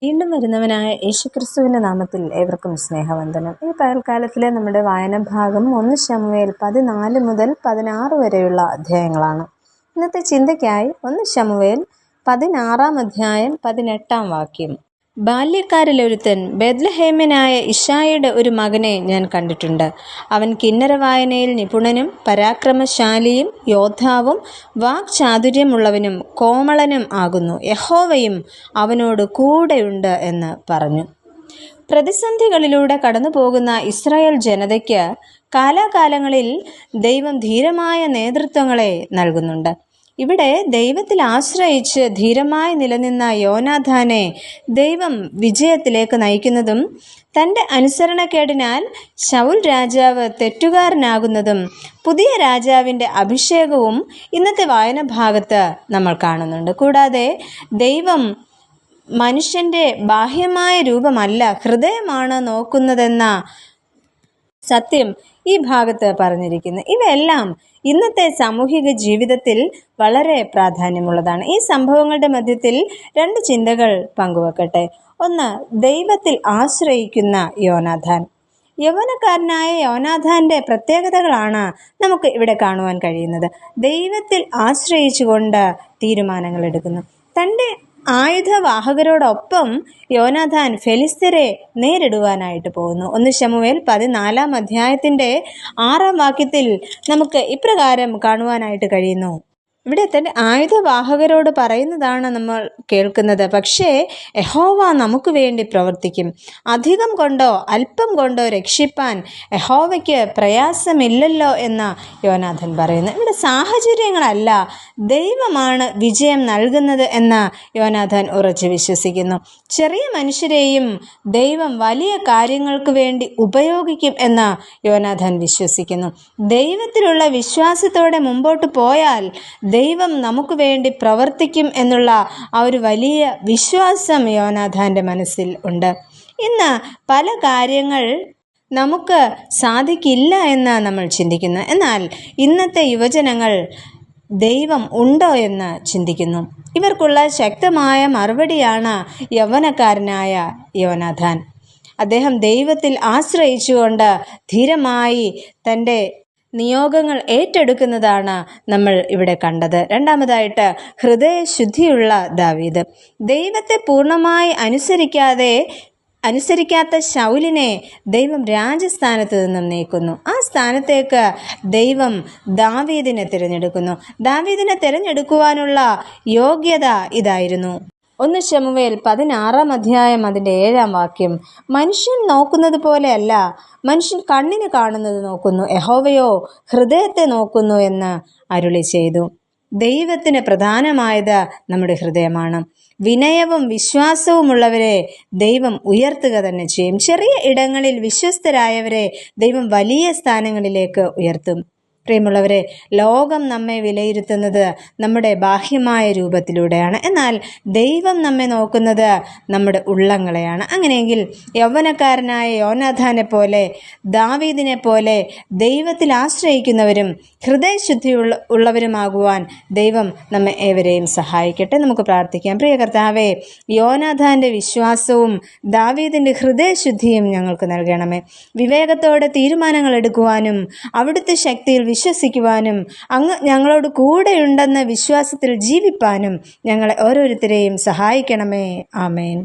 വീണ്ടും വരുന്നവനായ യേശുക്രിസ്തുവിൻ്റെ നാമത്തിൽ ഏവർക്കും സ്നേഹവന്ദനം. ഈ പകൽക്കാലത്തിലെ നമ്മുടെ വായന ഭാഗം 1 ശമൂവേൽ 14 മുതൽ 16 വരെയുള്ള അധ്യായങ്ങളാണ്. ഇന്നത്തെ ചിന്തയ്ക്കായി 1 ശമൂവേൽ 16 അധ്യായം 18 വാക്യം. ബാല്യക്കാരിലൊരുത്തൻ ബേത്ലഹേമ്യനായ ഇശായിയുടെ ഒരു മകനെ ഞാൻ കണ്ടിട്ടുണ്ട്. അവൻ കിന്നര വായനയിൽ നിപുണനും പരാക്രമശാലിയും യോദ്ധാവും വാക്ചാതുര്യമുള്ളവനും കോമളനും ആകുന്നു. യഹോവയും അവനോട് കൂടെയുണ്ട് എന്ന് പറഞ്ഞു. പ്രതിസന്ധികളിലൂടെ കടന്നു പോകുന്ന ഇസ്രായേൽ ജനതയ്ക്ക് കാലാകാലങ്ങളിൽ ദൈവം ധീരമായ നേതൃത്വങ്ങളെ നൽകുന്നുണ്ട്. ഇവിടെ ദൈവത്തിൽ ആശ്രയിച്ച് ധീരമായി നിലനിന്ന യോനാഥാനെ ദൈവം വിജയത്തിലേക്ക് നയിക്കുന്നതും തൻ്റെ അനുസരണക്കേടിനാൽ ശൗൽ രാജാവ് തെറ്റുകാരനാകുന്നതും പുതിയ രാജാവിൻ്റെ അഭിഷേകവും ഇന്നത്തെ വായന ഭാഗത്ത് നമ്മൾ കാണുന്നുണ്ട്. കൂടാതെ ദൈവം മനുഷ്യൻ്റെ ബാഹ്യമായ രൂപമല്ല, ഹൃദയമാണ് നോക്കുന്നതെന്ന സത്യം ഈ ഭാഗത്ത് പറഞ്ഞിരിക്കുന്നു. ഇവയെല്ലാം ഇന്നത്തെ സാമൂഹിക ജീവിതത്തിൽ വളരെ പ്രാധാന്യമുള്ളതാണ്. ഈ സംഭവങ്ങളുടെ മധ്യത്തിൽ 2 ചിന്തകൾ പങ്കുവെക്കട്ടെ. ഒന്ന്, ദൈവത്തിൽ ആശ്രയിക്കുന്ന യോനാഥാൻ. യൗവനക്കാരനായ യോനാഥാൻ്റെ പ്രത്യേകതകളാണ് നമുക്ക് ഇവിടെ കാണുവാൻ കഴിയുന്നത്. ദൈവത്തിൽ ആശ്രയിച്ചുകൊണ്ട് തീരുമാനങ്ങൾ എടുക്കുന്നു. തൻ്റെ ആയുധവാഹകരോടൊപ്പം യോനാഥാൻ ഫെലിസ്ത്യരെ നേരിടുവാനായിട്ട് പോകുന്നു. 1 ശമൂവേൽ 14 അധ്യായത്തിൻ്റെ 6 വാക്യത്തിൽ നമുക്ക് ഇപ്രകാരം കാണുവാനായിട്ട് കഴിയുന്നു. ഇവിടെ തൻ്റെ ആയുധവാഹകരോട് പറയുന്നതാണ് നമ്മൾ കേൾക്കുന്നത്. പക്ഷേ യഹോവ നമുക്ക് വേണ്ടി പ്രവർത്തിക്കും. അധികം കൊണ്ടോ അല്പം കൊണ്ടോ രക്ഷിപ്പാൻ യഹോവയ്ക്ക് പ്രയാസമില്ലല്ലോ എന്ന് യോനാഥാൻ പറയുന്നു. ഇവിടെ സാഹചര്യങ്ങളല്ല, ദൈവമാണ് വിജയം നൽകുന്നത് എന്ന് യോനാഥാൻ ഉറച്ചു വിശ്വസിക്കുന്നു. ചെറിയ മനുഷ്യരെയും ദൈവം വലിയ കാര്യങ്ങൾക്ക് വേണ്ടി ഉപയോഗിക്കും എന്ന് യോനാഥാൻ വിശ്വസിക്കുന്നു. ദൈവത്തിലുള്ള വിശ്വാസത്തോടെ മുമ്പോട്ട് പോയാൽ ദൈവം നമുക്ക് വേണ്ടി പ്രവർത്തിക്കും എന്നുള്ള ആ ഒരു വലിയ വിശ്വാസം യോനാഥാൻ്റെ മനസ്സിൽ ഉണ്ട്. ഇന്ന് പല കാര്യങ്ങൾ നമുക്ക് സാധിക്കില്ല എന്ന് നമ്മൾ ചിന്തിക്കുന്നു. എന്നാൽ ഇന്നത്തെ യുവജനങ്ങൾ ദൈവം ഉണ്ടോ എന്ന് ചിന്തിക്കുന്നു. ഇവർക്കുള്ള ശക്തമായ മറുപടിയാണ് യൗവനക്കാരനായ യോനാഥാൻ. അദ്ദേഹം ദൈവത്തിൽ ആശ്രയിച്ചുകൊണ്ട് ധീരമായി തൻ്റെ നിയോഗങ്ങൾ ഏറ്റെടുക്കുന്നതാണ് നമ്മൾ ഇവിടെ കണ്ടത്. രണ്ടാമതായിട്ട്, ഹൃദയശുദ്ധിയുള്ള ദാവീദ്. ദൈവത്തെ പൂർണ്ണമായി അനുസരിക്കാത്ത ശൗലിനെ ദൈവം രാജസ്ഥാനത്ത് നിന്നും നീക്കുന്നു. ആ സ്ഥാനത്തേക്ക് ദൈവം ദാവീദിനെ തിരഞ്ഞെടുക്കുന്നു. ദാവീദിനെ തിരഞ്ഞെടുക്കുവാനുള്ള യോഗ്യത ഇതായിരുന്നു. 1 ശമൂവേൽ 16 അധ്യായം അതിൻ്റെ 7 വാക്യം. മനുഷ്യൻ നോക്കുന്നത് പോലെയല്ല, മനുഷ്യൻ കണ്ണിന് കാണുന്നത് നോക്കുന്നു, യഹോവയോ ഹൃദയത്തെ നോക്കുന്നു എന്ന് അരുളി ചെയ്തു. ദൈവത്തിന് പ്രധാനമായത് നമ്മുടെ ഹൃദയമാണ്. വിനയവും വിശ്വാസവുമുള്ളവരെ ദൈവം ഉയർത്തുക തന്നെ ചെയ്യും. ചെറിയ ഇടങ്ങളിൽ വിശ്വസ്തരായവരെ ദൈവം വലിയ സ്ഥാനങ്ങളിലേക്ക് ഉയർത്തും. പ്രിയമുള്ളവരെ, ലോകം നമ്മെ വിലയിരുത്തുന്നത് നമ്മുടെ ബാഹ്യമായ രൂപത്തിലൂടെയാണ്. എന്നാൽ ദൈവം നമ്മെ നോക്കുന്നത് നമ്മുടെ ഉള്ളങ്ങളെയാണ്. അങ്ങനെയെങ്കിൽ യൗവനക്കാരനായ യോനാഥാനെ പോലെ, ദാവീദിനെ പോലെ ദൈവത്തിൽ ആശ്രയിക്കുന്നവരും ഹൃദയശുദ്ധി ഉള്ളവരുമാകുവാൻ ദൈവം നമ്മെ ഏവരെയും സഹായിക്കട്ടെ. നമുക്ക് പ്രാർത്ഥിക്കാം. പ്രിയ കർത്താവേ, യോനാഥാൻ്റെ വിശ്വാസവും ദാവീദിൻ്റെ ഹൃദയശുദ്ധിയും ഞങ്ങൾക്ക് നൽകണമേ. വിവേകത്തോടെ തീരുമാനങ്ങൾ എടുക്കുവാനും അവിടുത്തെ ശക്തിയിൽ വിശ്വസിക്കുവാനും അങ്ങ് ഞങ്ങളോട് കൂടെയുണ്ടെന്ന വിശ്വാസത്തിൽ ജീവിപ്പാനും ഞങ്ങളെ ഓരോരുത്തരെയും സഹായിക്കണമേ. ആമേൻ.